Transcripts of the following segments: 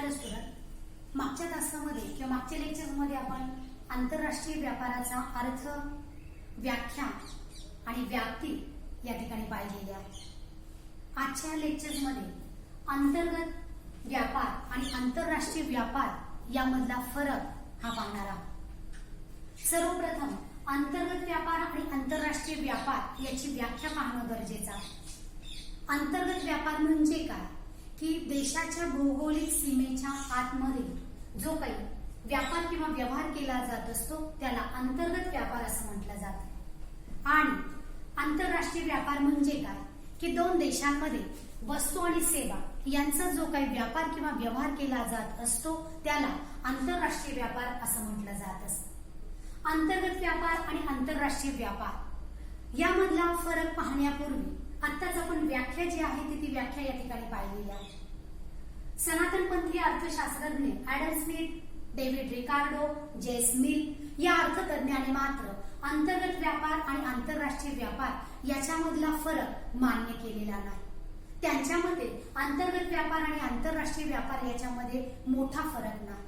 Hello student, मागच्या तासामध्ये किंवा मागच्या लेक्चरमध्ये आपण आंतरराष्ट्रीय व्यापाराचा अर्थ, व्याख्या आणि व्याप्ती या ठिकाणी पाहिलेले आहे. आजच्या लेक्चरमध्ये अंतर्गत व्यापार आणि आंतरराष्ट्रीय व्यापार यामधला फरक हा पाहणार आहोत. सर्वप्रथम अंतर्गत व्यापार आणि आंतरराष्ट्रीय व्यापार याची व्याख्या पाहणं गरजेचं आहे. अंतर्गत व्यापार म्हणजे काय की देशाच्या भौगोलिक सीमेच्या आतमध्ये जो काही व्यापार किंवा व्यवहार केला जात असतो त्याला अंतर्गत व्यापार असं म्हटलं जातं. आणि आंतरराष्ट्रीय व्यापार म्हणजे काय की दोन देशांमध्ये वस्तू आणि सेवा यांचा जो काही व्यापार किंवा व्यवहार केला जात असतो त्याला आंतरराष्ट्रीय व्यापार असं म्हटलं जात असतं. अंतर्गत व्यापार आणि आंतरराष्ट्रीय व्यापार यामधला फरक पाहण्यापूर्वी आत्ताच आपण व्याख्या जी आहे ती व्याख्या या ठिकाणी पाहिलेली आहे. सनातनपंथी अर्थशास्त्रज्ञ ॲडम स्मिथ, डेव्हिड रिकार्डो, जे स्मिथ या अर्थतज्ञाने मात्र अंतर्गत व्यापार आणि आंतरराष्ट्रीय व्यापार याच्यामधला फरक मान्य केलेला नाही. त्यांच्या मते अंतर्गत व्यापार आणि आंतरराष्ट्रीय व्यापार याच्यामध्ये मोठा फरक नाही.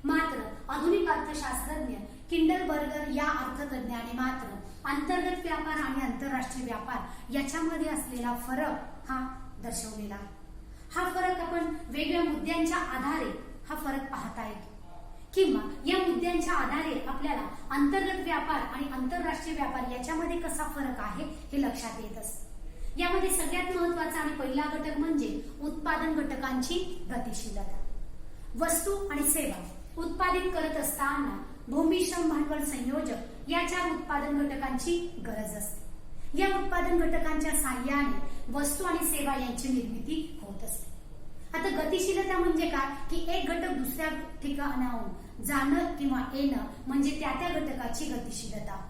मात्र आधुनिक अर्थशास्त्रज्ञ किंडलबर्गर या अर्थतज्ञाने मात्र अंतर्गत व्यापार आणि आंतरराष्ट्रीय व्यापार याच्यामध्ये असलेला फरक हा दर्शवलेला आहे. हा फरक आपण वेगवेगळ्या मुद्द्यांच्या आधारे हा फरक पाहता येतो किंवा या मुद्द्यांच्या आधारे आपल्याला अंतर्गत व्यापार आणि आंतरराष्ट्रीय व्यापार याच्यामध्ये कसा फरक आहे हे लक्षात येत असते. यामध्ये सगळ्यात महत्वाचा आणि पहिला घटक म्हणजे उत्पादन घटकांची गतिशीलता. वस्तू आणि सेवा उत्पादित करत असताना भूमी, श्रम, भांडवल, संयोजक या चार उत्पादन घटकांची गरज असते. या उत्पादन घटकांच्या साहाय्याने वस्तू आणि सेवा यांची निर्मिती होत असते. आता गतिशीलता म्हणजे काय की एक घटक दुसऱ्या ठिकाणाहून जाणं किंवा येणं म्हणजे त्या घटकाची गतिशीलता.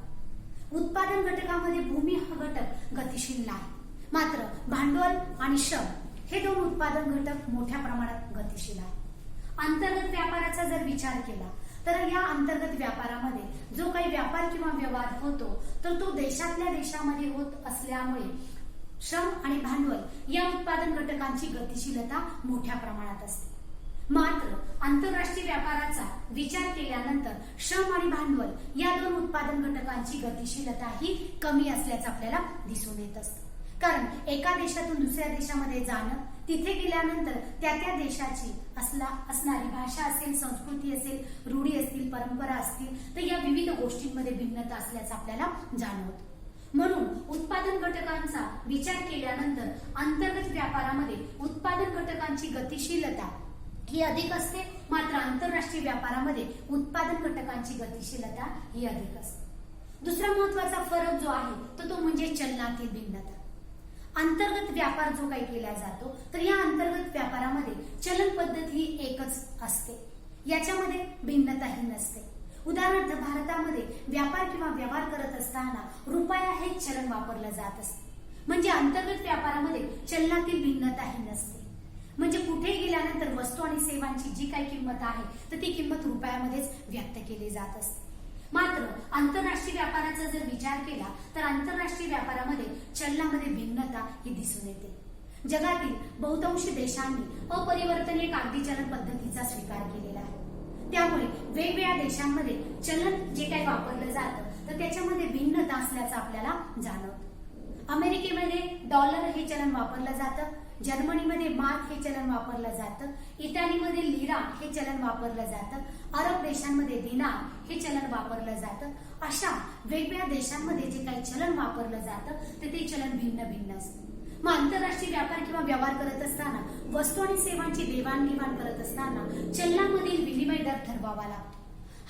उत्पादन घटकामध्ये भूमी हा घटक गतिशील नाही, मात्र भांडवल आणि श्रम हे दोन उत्पादन घटक मोठ्या प्रमाणात गतिशील आहेत. अंतर्गत व्यापाराचा जर विचार केला तर या अंतर्गत व्यापारामध्ये जो काही व्यापार किंवा व्यवहार होतो तर तो देशातल्या देशामध्ये होत असल्यामुळे श्रम आणि भांडवल या उत्पादन घटकांची गतिशीलता मोठ्या प्रमाणात असते. मात्र आंतरराष्ट्रीय व्यापाराचा विचार केल्यानंतर श्रम आणि भांडवल या दोन उत्पादन घटकांची गतिशीलता ही कमी असल्याचं आपल्याला दिसून येत असतं. कारण एका देशातून दुसऱ्या देशामध्ये जाणं, तिथे गेल्यानंतर त्या देशाची असणारी भाषा असेल, संस्कृती असेल, रूढी असतील, परंपरा असतील तर या विविध गोष्टींमध्ये भिन्नता असल्याचं आपल्याला जाणवतं. म्हणून उत्पादन घटकांचा विचार केल्यानंतर अंतर्गत व्यापारामध्ये उत्पादन घटकांची गतिशीलता ही अधिक असते, मात्र आंतरराष्ट्रीय व्यापारामध्ये उत्पादन घटकांची गतिशीलता ही अधिक असते. दुसरा महत्वाचा फरक जो आहे तो म्हणजे चलनातील भिन्नता. अंतर्गत व्यापार जो काही केला जातो तर या अंतर्गत व्यापारामध्ये चलन पद्धत ही एकच असते, याच्यामध्ये भिन्नताही नसते. उदाहरणार्थ भारतामध्ये व्यापार किंवा व्यवहार करत असताना रुपया हे चलन वापरलं जात असते. म्हणजे अंतर्गत व्यापारामध्ये चलनातील भिन्नताही नसते. म्हणजे कुठे गेल्यानंतर वस्तू आणि सेवांची जी काही किंमत आहे तर ती किंमत रुपयामध्येच व्यक्त केली जात असते. मात्र आंतरराष्ट्रीय व्यापाराचा जर विचार केला तर आंतरराष्ट्रीय व्यापारामध्ये चलनामध्ये भिन्नता ही दिसून येते. जगातील बहुतांश देशांनी अपरिवर्तनीय कागदी चलन पद्धतीचा स्वीकार केलेला आहे. त्यामुळे वेगवेगळ्या देशांमध्ये चलन जे काही वापरलं जातं तर त्याच्यामध्ये भिन्नता असल्याचं आपल्याला जाणवतं. अमेरिकेमध्ये डॉलर हे चलन वापरलं जातं, जर्मनीमध्ये मार्क हे चलन वापरलं जातं, इटालीमध्ये लिरा हे चलन वापरलं जातं, अरब देशांमध्ये दिनार हे चलन वापरलं जातं. अशा वेगवेगळ्या देशांमध्ये जे काही चलन वापरलं जातं तर ते चलन भिन्न भिन्न असतं. मग आंतरराष्ट्रीय व्यापार किंवा व्यवहार करत असताना वस्तू आणि सेवांची देवाणघेवाण करत असताना चलनामधील विनिमय दर ठरवावा लागतो.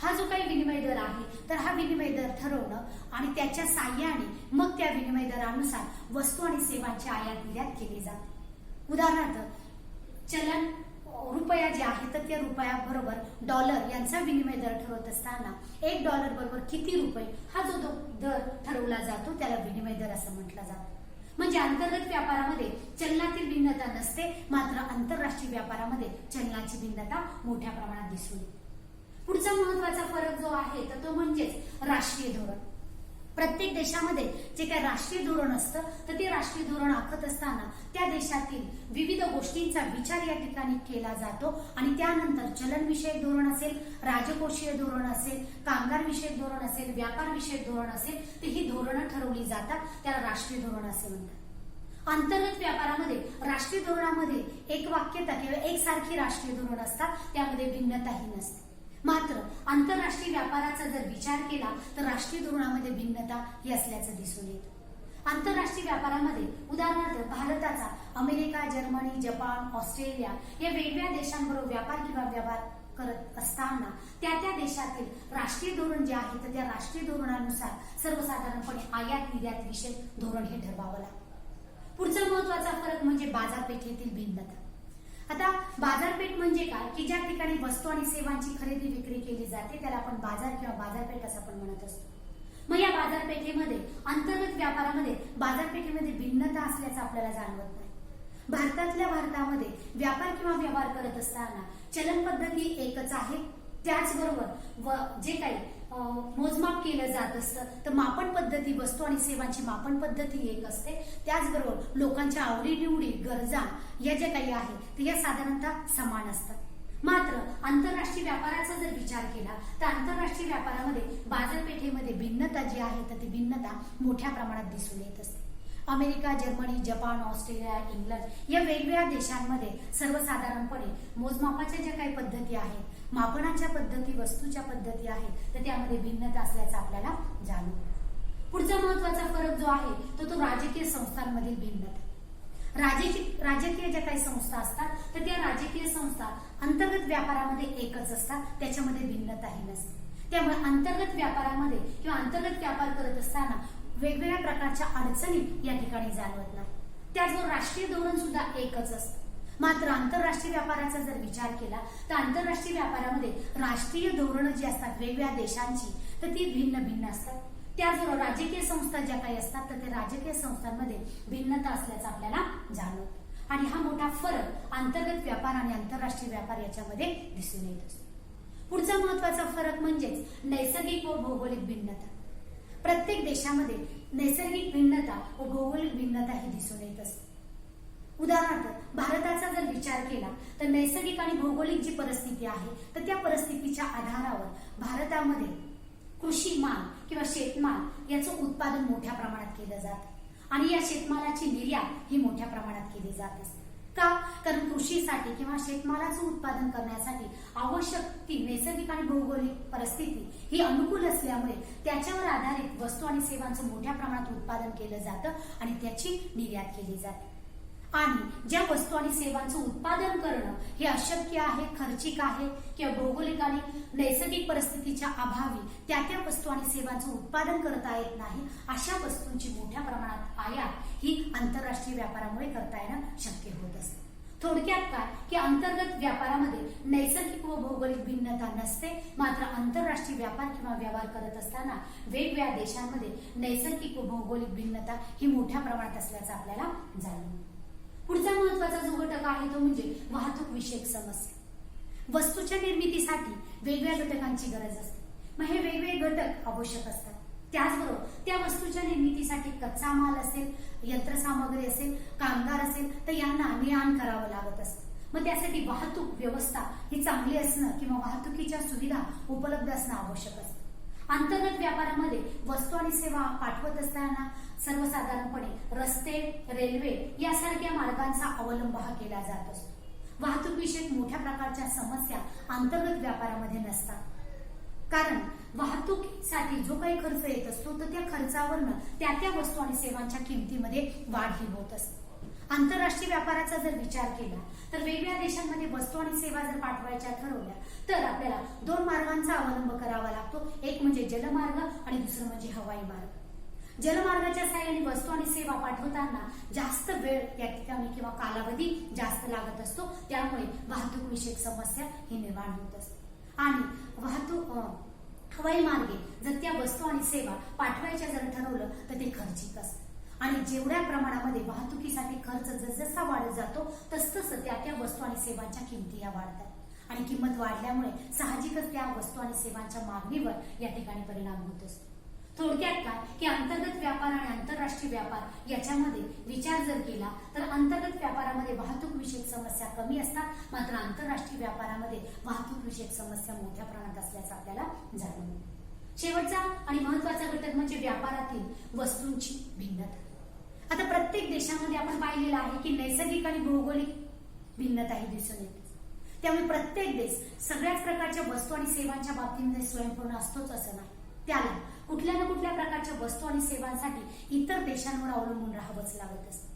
हा जो काही विनिमय दर आहे तर हा विनिमय दर ठरवणं आणि त्याच्या साह्याने मग त्या विनिमय दरानुसार वस्तू आणि सेवांची आयात निर्यात केली जाते. उदाहरणार्थ चलन रुपया जे आहे तर त्या रुपया बरोबर डॉलर यांचा विनिमय दर ठरवत असताना $1 बरोबर किती रुपये हा जो दर ठरवला जातो त्याला विनिमय दर असं म्हटलं जातं. म्हणजे अंतर्गत व्यापारामध्ये चलनातील भिन्नता नसते, मात्र आंतरराष्ट्रीय व्यापारामध्ये चलनाची भिन्नता मोठ्या प्रमाणात दिसून येते. पुढचा महत्वाचा फरक जो आहे तर तो म्हणजेच राष्ट्रीय धोरण. प्रत्येक देशामध्ये जे काही राष्ट्रीय धोरण असतं तर ते राष्ट्रीय धोरण आखत असताना त्या देशातील विविध गोष्टींचा विचार या ठिकाणी केला जातो आणि त्यानंतर चलनविषयक धोरण असेल, राजकोषीय धोरण असेल, कामगार विषयक धोरण असेल, व्यापार विषयक धोरण असेल तर ही धोरणं ठरवली जातात, त्याला राष्ट्रीय धोरण असे म्हणतात. अंतर्गत व्यापारामध्ये राष्ट्रीय धोरणामध्ये एक वाक्यता किंवा एकसारखी राष्ट्रीय धोरण असतात, त्यामध्ये भिन्नताही नसते. मात्र आंतरराष्ट्रीय व्यापाराचा जर विचार केला तर राष्ट्रीय धोरणामध्ये भिन्नता ही असल्याचं दिसून येतं. आंतरराष्ट्रीय व्यापारामध्ये उदाहरणार्थ भारताचा अमेरिका, जर्मनी, जपान, ऑस्ट्रेलिया या वेगवेगळ्या देशांबरोबर व्यापार किंवा व्यवहार करत असताना त्या देशातील राष्ट्रीय धोरण जे आहे तर त्या राष्ट्रीय धोरणानुसार सर्वसाधारणपणे आयात निर्यात विषयक धोरण हे ठरवावं लागतं. पुढचा महत्वाचा फरक म्हणजे बाजारपेठेतील भिन्नता. आता बाजारपेठ म्हणजे काय की ज्या ठिकाणी वस्तू आणि सेवांची खरेदी विक्री केली जाते त्याला आपण बाजार किंवा बाजारपेठ असं आपण म्हणत असतो. मग या बाजारपेठेमध्ये अंतर्गत व्यापारामध्ये बाजारपेठेमध्ये भिन्नता असल्याचं आपल्याला जाणवत नाही. भारतामध्ये व्यापार किंवा व्यवहार करत असताना चलन पद्धती एकच आहे, त्याचबरोबर जे काही मोजमाप केलं जात असतं तर मापन पद्धती, वस्तू आणि सेवांची मापन पद्धती एक असते. त्याचबरोबर लोकांच्या आवडीनिवडी, गरजा या ज्या काही आहे तर या साधारणतः समान असतात. मात्र आंतरराष्ट्रीय व्यापाराचा जर विचार केला तर आंतरराष्ट्रीय व्यापारामध्ये बाजारपेठेमध्ये भिन्नता जी आहे तर ती भिन्नता मोठ्या प्रमाणात दिसून येत असते. America, Germany, Japan, Australia, England या वेगवेगळ्या देशांमध्ये सर्वसाधारणपणे मोजमापाच्या ज्या काही पद्धती आहेत, मापनाच्या पद्धती, वस्तूच्या पद्धती आहेत तर त्यामध्ये भिन्नता असल्याचं आपल्याला जाणवतं. पुढचा महत्वाचा फरक जो आहे तो राजकीय संस्थांमधील भिन्नता. राजकीय ज्या काही संस्था असतात तर त्या राजकीय संस्था अंतर्गत व्यापारामध्ये एकच असतात, त्याच्यामध्ये भिन्नताही नसते. त्यामुळे अंतर्गत व्यापारामध्ये किंवा अंतर्गत व्यापार करत असताना वेगवेगळ्या प्रकारच्या अडचणी या ठिकाणी जाणवत नाही. त्याचबरोबर राष्ट्रीय धोरण सुद्धा एकच असतं. मात्र आंतरराष्ट्रीय व्यापाराचा जर विचार केला तर आंतरराष्ट्रीय व्यापारामध्ये राष्ट्रीय धोरणं जी असतात वेगवेगळ्या देशांची तर ती भिन्न भिन्न असतात. त्याचबरोबर राजकीय संस्था ज्या काही असतात तर त्या राजकीय संस्थांमध्ये भिन्नता असल्याचं आपल्याला जाणवतं आणि हा मोठा फरक अंतर्गत व्यापार आणि आंतरराष्ट्रीय व्यापार याच्यामध्ये दिसून येत असतो. पुढचा महत्वाचा फरक म्हणजेच नैसर्गिक व भौगोलिक भिन्नता. प्रत्येक देशामध्ये नैसर्गिक भिन्नता व भौगोलिक भिन्नता ही दिसून येत असते. उदाहरणार्थ भारताचा जर विचार केला तर नैसर्गिक आणि भौगोलिक जी परिस्थिती आहे तर त्या परिस्थितीच्या आधारावर भारतामध्ये कृषी माल किंवा शेतमाल याचं उत्पादन मोठ्या प्रमाणात केलं जातं आणि या शेतमालाची निर्यात ही मोठ्या प्रमाणात केली जात असते. का? कारण कृषीसाठी किंवा शेतमालाचं उत्पादन करण्यासाठी आवश्यक ती नैसर्गिक आणि भौगोलिक परिस्थिती ही अनुकूल असल्यामुळे त्याच्यावर आधारित वस्तू आणि सेवांचं मोठ्या प्रमाणात उत्पादन केलं जातं आणि त्याची निर्यात केली जाते. आणि ज्या वस्तू आणि सेवांचं उत्पादन करणं हे अशक्य आहे, खर्चिक आहे किंवा भौगोलिक आणि नैसर्गिक परिस्थितीच्या अभावी त्या वस्तू आणि सेवांचं उत्पादन करता येत नाही, अशा वस्तूंची मोठ्या प्रमाणात आयात ही आंतरराष्ट्रीय व्यापारामुळे करता येणं शक्य होत असते. थोडक्यात काय की अंतर्गत व्यापारामध्ये नैसर्गिक व भौगोलिक भिन्नता नसते, मात्र आंतरराष्ट्रीय व्यापार किंवा व्यवहार करत असताना वेगवेगळ्या देशांमध्ये नैसर्गिक व भौगोलिक भिन्नता ही मोठ्या प्रमाणात असल्याचं आपल्याला जाणवतं. पुढचा महत्वाचा जो घटक आहे तो म्हणजे वाहतूक विषयक समस्या. वस्तूच्या निर्मितीसाठी वेगवेगळ्या घटकांची गरज असते, मग हे वेगवेगळे घटक आवश्यक असतात. त्याचबरोबर त्या वस्तूच्या निर्मितीसाठी कच्चा माल असेल, यंत्रसामग्री असेल, कामगार असेल तर यांना ने-आण करावं लागत असतं. मग त्यासाठी वाहतूक व्यवस्था ही चांगली असणं किंवा वाहतुकीच्या सुविधा उपलब्ध असणं आवश्यक असतं. अंतर्गत व्यापारामध्ये वस्तू आणि सेवा पाठवत असताना सर्वसाधारणपणे रस्ते, रेल्वे यासारख्या मार्गांचा अवलंब हा केला जात असतो. वाहतूक विषयक मोठ्या प्रकारच्या समस्या अंतर्गत व्यापारामध्ये नसतात, कारण वाहतुकीसाठी जो काही खर्च येत असतो तर त्या खर्चावरनं त्या वस्तू आणि सेवांच्या किमतीमध्ये वाढ ही होत असते. आंतरराष्ट्रीय व्यापाराचा जर विचार केला तर वेगवेगळ्या देशांमध्ये वस्तू आणि सेवा जर पाठवायच्या ठरवल्या तर आपल्याला दोन मार्गांचा अवलंब करावा लागतो, एक म्हणजे जलमार्ग आणि दुसरं म्हणजे हवाई मार्ग. जलमार्गाच्या साहाय्याने वस्तू आणि सेवा पाठवताना जास्त वेळ या ठिकाणी किंवा कालावधी जास्त लागत असतो, त्यामुळे वाहतूक विषयक समस्या ही निर्माण होत असते. आणि हवाई मार्गे जर त्या वस्तू आणि सेवा पाठवायच्या जर ठरवलं तर ते खर्चिक असतं आणि जेवढ्या प्रमाणामध्ये वाहतुकीसाठी खर्च जसजसा वाढत जातो तसतस त्या वस्तू आणि सेवांच्या किमती या वाढतात आणि किंमत वाढल्यामुळे साहजिकच त्या वस्तू आणि सेवांच्या मागणीवर या ठिकाणी परिणाम होत असतो. थोडक्यात काय की अंतर्गत व्यापार आणि आंतरराष्ट्रीय व्यापार याच्यामध्ये विचार जर केला तर अंतर्गत व्यापारामध्ये वाहतूक विषयक समस्या कमी असतात, मात्र आंतरराष्ट्रीय व्यापारामध्ये वाहतूक विषयक समस्या मोठ्या प्रमाणात असल्याचं आपल्याला जाणवलं. शेवटचा आणि महत्वाचा घटक म्हणजे व्यापारातील वस्तूंची भिन्नता. आता प्रत्येक देशामध्ये आपण पाहिलेलं आहे की नैसर्गिक आणि भौगोलिक भिन्नता ही दिसून येते. त्यामुळे प्रत्येक देश सगळ्याच प्रकारच्या वस्तू आणि सेवांच्या बाबतीमध्ये स्वयंपूर्ण असतोच असं नाही. त्याला कुठल्या ना कुठल्या प्रकारच्या वस्तू आणि सेवांसाठी इतर देशांवर अवलंबून राहावंच लागत असतं.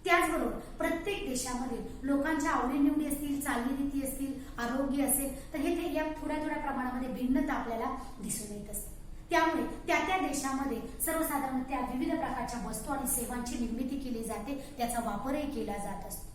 त्याचबरोबर प्रत्येक देशामध्ये लोकांच्या आवडीनिवडी असतील, चालीरीती असतील, आरोग्य असेल तर हे या थोड्या थोड्या प्रमाणामध्ये भिन्नता आपल्याला दिसून येत असते. त्यामुळे त्या त्या देशामध्ये सर्वसाधारण त्या विविध प्रकारच्या वस्तू आणि सेवांची निर्मिती केली जाते, त्याचा वापरही केला जात असतो.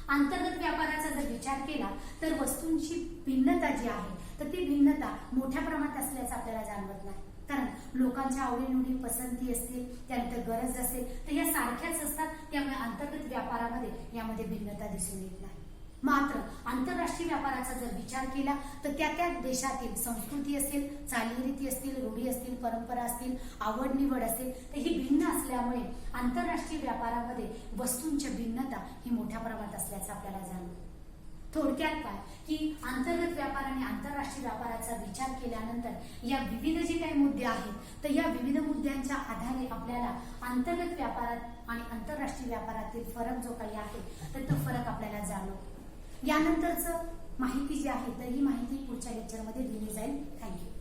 अंतर्गत व्यापाराचा जर विचार केला तर वस्तूंची भिन्नता जी आहे तर ती भिन्नता मोठ्या प्रमाणात असल्याचं आपल्याला जाणवत नाही. कारण लोकांच्या आवडीनिवडी, पसंती असतील, त्यानंतर गरज असेल तर या सारख्याच असतात. त्यामुळे अंतर्गत व्यापारामध्ये यामध्ये भिन्नता दिसून येत नाही. मात्र आंतरराष्ट्रीय व्यापाराचा जर विचार केला तर त्या त्या देशातील संस्कृती असेल, चालीरीती असतील, रूढी असतील, परंपरा असतील, आवड निवड असेल तर ही भिन्न असल्यामुळे आंतरराष्ट्रीय व्यापारामध्ये वस्तूंच्या भिन्नता ही मोठ्या प्रमाणात असल्याचं आपल्याला जाणवतं. थोडक्यात काय की अंतर्गत व्यापार आणि आंतरराष्ट्रीय व्यापाराचा विचार केल्यानंतर या विविध जे काही मुद्दे आहेत तर या विविध मुद्द्यांच्या आधारे आपल्याला अंतर्गत व्यापारात आणि आंतरराष्ट्रीय व्यापारातील फरक जो काही आहे तर तो फरक आपल्याला जाणवतो. यानंतरचं माहिती जी आहे तर ही माहिती पुढच्या लेक्चरमध्ये दिली जाईल. थँक्यू.